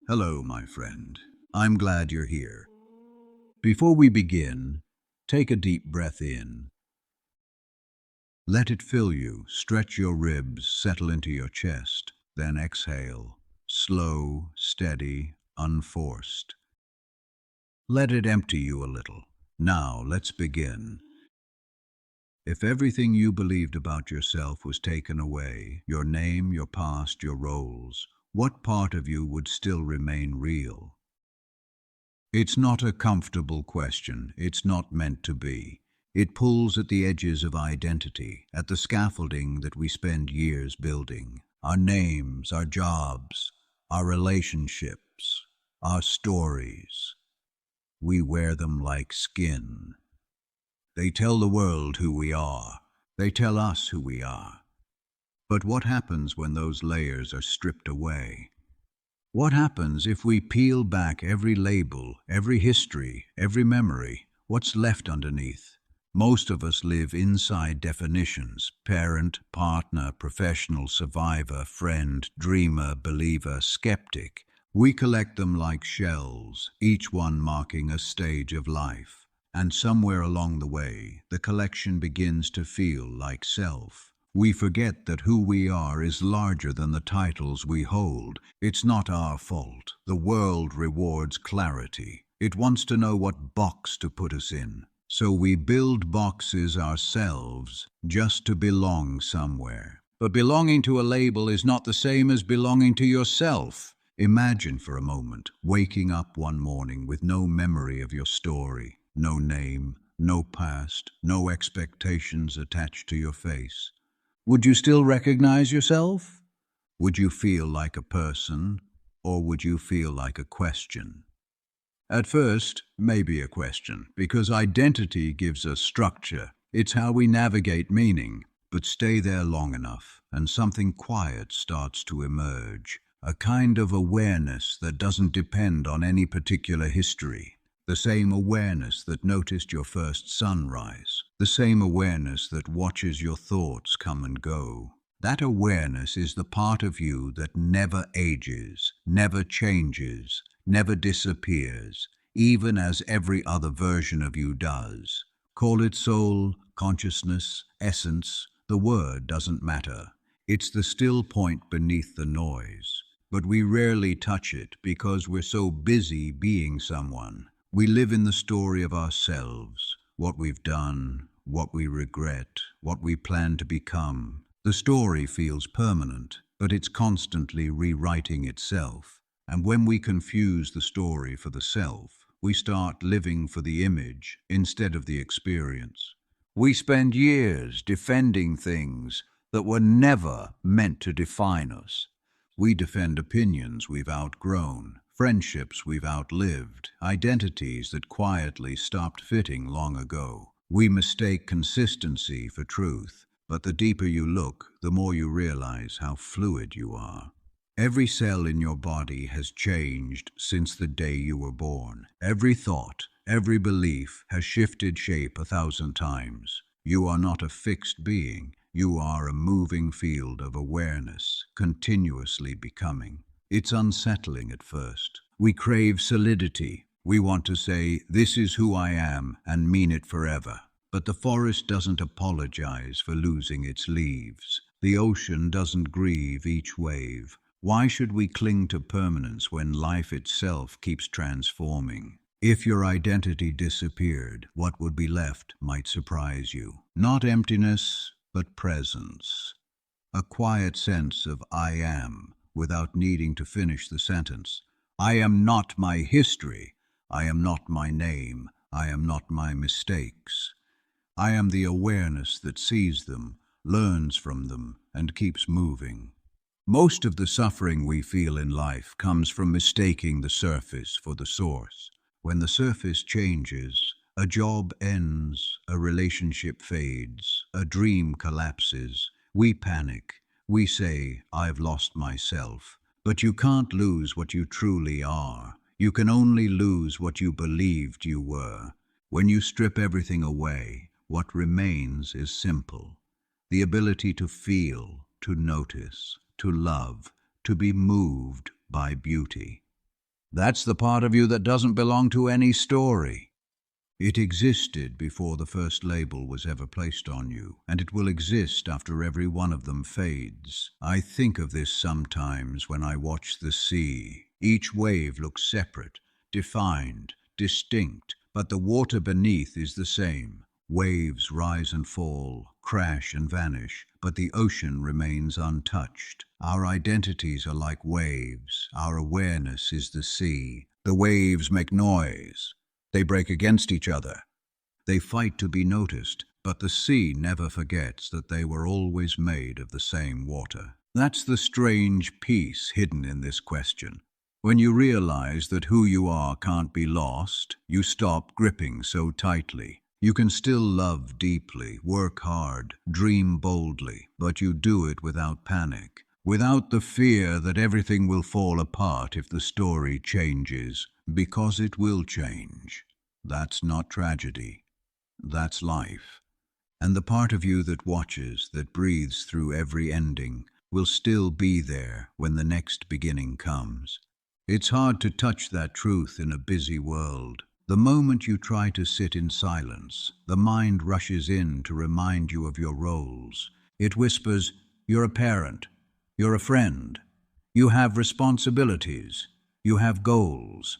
Hello, my friend. I'm glad you're here. Before we begin, take a deep breath in. Let it fill you, stretch your ribs, settle into your chest. Then exhale, slow, steady, unforced. Let it empty you a little. Now, let's begin. If everything you believed about yourself was taken away, your name, your past, your roles, what part of you would still remain real? It's not a comfortable question. It's not meant to be. It pulls at the edges of identity, at the scaffolding that we spend years building. Our names, our jobs, our relationships, our stories. We wear them like skin. They tell the world who we are. They tell us who we are. But what happens when those layers are stripped away? What happens if we peel back every label, every history, every memory? What's left underneath? Most of us live inside definitions: parent, partner, professional, survivor, friend, dreamer, believer, skeptic. We collect them like shells, each one marking a stage of life. And somewhere along the way, the collection begins to feel like self. We forget that who we are is larger than the titles we hold. It's not our fault. The world rewards clarity. It wants to know what box to put us in. So we build boxes ourselves just to belong somewhere. But belonging to a label is not the same as belonging to yourself. Imagine for a moment waking up one morning with no memory of your story, no name, no past, no expectations attached to your face. Would you still recognize yourself? Would you feel like a person, or would you feel like a question? At first, maybe a question, because identity gives us structure. It's how we navigate meaning. But stay there long enough, and something quiet starts to emerge, a kind of awareness that doesn't depend on any particular history. The same awareness that noticed your first sunrise. The same awareness that watches your thoughts come and go. That awareness is the part of you that never ages, never changes, never disappears, even as every other version of you does. Call it soul, consciousness, essence, the word doesn't matter. It's the still point beneath the noise. But we rarely touch it because we're so busy being someone. We live in the story of ourselves, what we've done, what we regret, what we plan to become. The story feels permanent, but it's constantly rewriting itself. And when we confuse the story for the self, we start living for the image instead of the experience. We spend years defending things that were never meant to define us. We defend opinions we've outgrown, friendships we've outlived, identities that quietly stopped fitting long ago. We mistake consistency for truth, but the deeper you look, the more you realize how fluid you are. Every cell in your body has changed since the day you were born. Every thought, every belief has shifted shape 1,000 times. You are not a fixed being. You are a moving field of awareness, continuously becoming. It's unsettling at first. We crave solidity. We want to say, "This is who I am," and mean it forever. But the forest doesn't apologize for losing its leaves. The ocean doesn't grieve each wave. Why should we cling to permanence when life itself keeps transforming? If your identity disappeared, what would be left might surprise you. Not emptiness, but presence. A quiet sense of "I am," without needing to finish the sentence. I am not my history. I am not my name. I am not my mistakes. I am the awareness that sees them, learns from them, and keeps moving. Most of the suffering we feel in life comes from mistaking the surface for the source. When the surface changes, a job ends, a relationship fades, a dream collapses, we panic. We say, "I've lost myself." But you can't lose what you truly are. You can only lose what you believed you were. When you strip everything away, what remains is simple. The ability to feel, to notice, to love, to be moved by beauty. That's the part of you that doesn't belong to any story. It existed before the first label was ever placed on you, and it will exist after every one of them fades. I think of this sometimes when I watch the sea. Each wave looks separate, defined, distinct, but the water beneath is the same. Waves rise and fall, crash and vanish, but the ocean remains untouched. Our identities are like waves. Our awareness is the sea. The waves make noise. They break against each other. They fight to be noticed, but the sea never forgets that they were always made of the same water. That's the strange peace hidden in this question. When you realize that who you are can't be lost, you stop gripping so tightly. You can still love deeply, work hard, dream boldly, but you do it without panic, without the fear that everything will fall apart if the story changes, because it will change. That's not tragedy. That's life. And the part of you that watches, that breathes through every ending, will still be there when the next beginning comes. It's hard to touch that truth in a busy world. The moment you try to sit in silence, the mind rushes in to remind you of your roles. It whispers, "You're a parent. You're a friend. You have responsibilities. You have goals."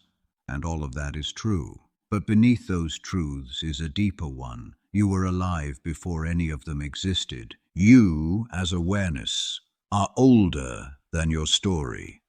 And all of that is true. But beneath those truths is a deeper one. You were alive before any of them existed. You, as awareness, are older than your story.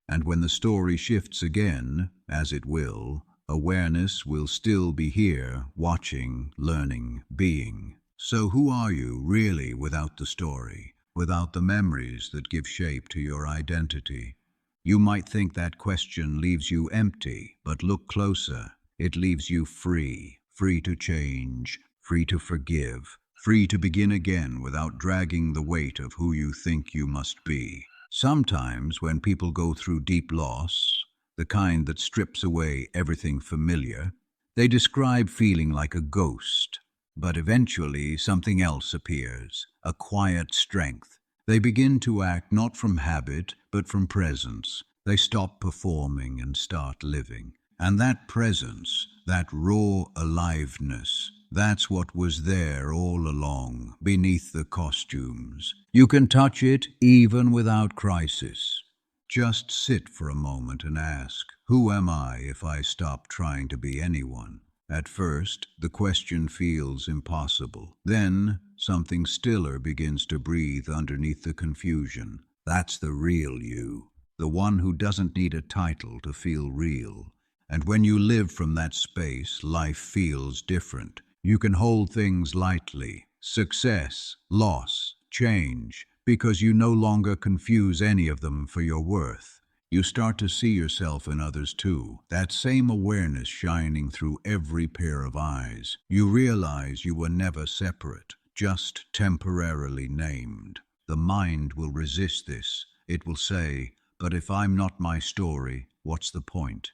And when the story shifts again, as it will, awareness will still be here, watching, learning, being. So who are you really without the story, without the memories that give shape to your identity? You might think that question leaves you empty, but look closer. It leaves you free, free to change, free to forgive, free to begin again without dragging the weight of who you think you must be. Sometimes when people go through deep loss, the kind that strips away everything familiar, they describe feeling like a ghost. But eventually something else appears, a quiet strength. They begin to act not from habit, but from presence. They stop performing and start living. And that presence, that raw aliveness, that's what was there all along, beneath the costumes. You can touch it even without crisis. Just sit for a moment and ask, who am I if I stop trying to be anyone? At first, the question feels impossible. Then, something stiller begins to breathe underneath the confusion. That's the real you, the one who doesn't need a title to feel real. And when you live from that space, life feels different. You can hold things lightly, success, loss, change, because you no longer confuse any of them for your worth. You start to see yourself in others too, that same awareness shining through every pair of eyes. You realize you were never separate, just temporarily named. The mind will resist this. It will say, but if I'm not my story, what's the point?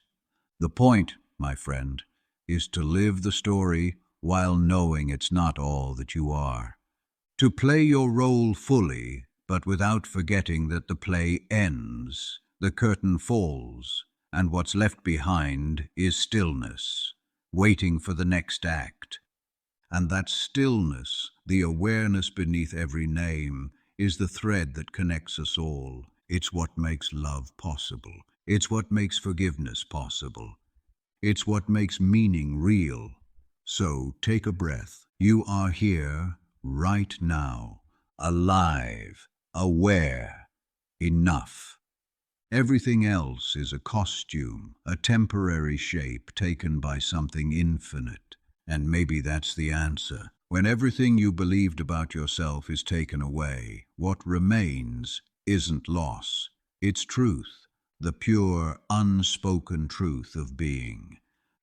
The point, my friend, is to live the story while knowing it's not all that you are. To play your role fully, but without forgetting that the play ends, the curtain falls, and what's left behind is stillness, waiting for the next act. And that stillness, the awareness beneath every name, is the thread that connects us all. It's what makes love possible. It's what makes forgiveness possible. It's what makes meaning real. So take a breath. You are here, right now, alive, aware, enough. Everything else is a costume, a temporary shape taken by something infinite. And maybe that's the answer. When everything you believed about yourself is taken away, what remains isn't loss. It's truth, the pure, unspoken truth of being.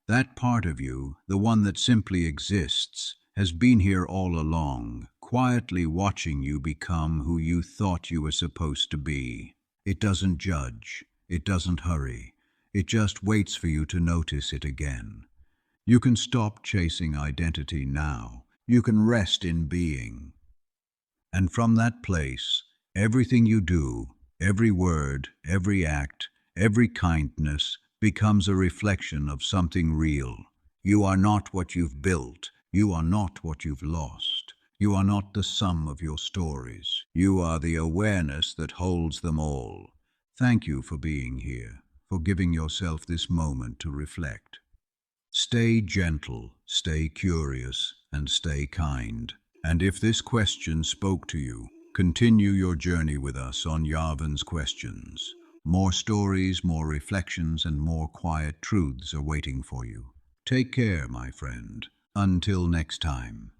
That part of you, the one that simply exists, has been here all along, quietly watching you become who you thought you were supposed to be. It doesn't judge, it doesn't hurry, it just waits for you to notice it again. You can stop chasing identity now. You can rest in being. And from that place, everything you do, every word, every act, every kindness, becomes a reflection of something real. You are not what you've built. You are not what you've lost. You are not the sum of your stories. You are the awareness that holds them all. Thank you for being here, for giving yourself this moment to reflect. Stay gentle, stay curious, and stay kind. And if this question spoke to you, continue your journey with us on Yarven's Questions. More stories, more reflections, and more quiet truths are waiting for you. Take care, my friend. Until next time.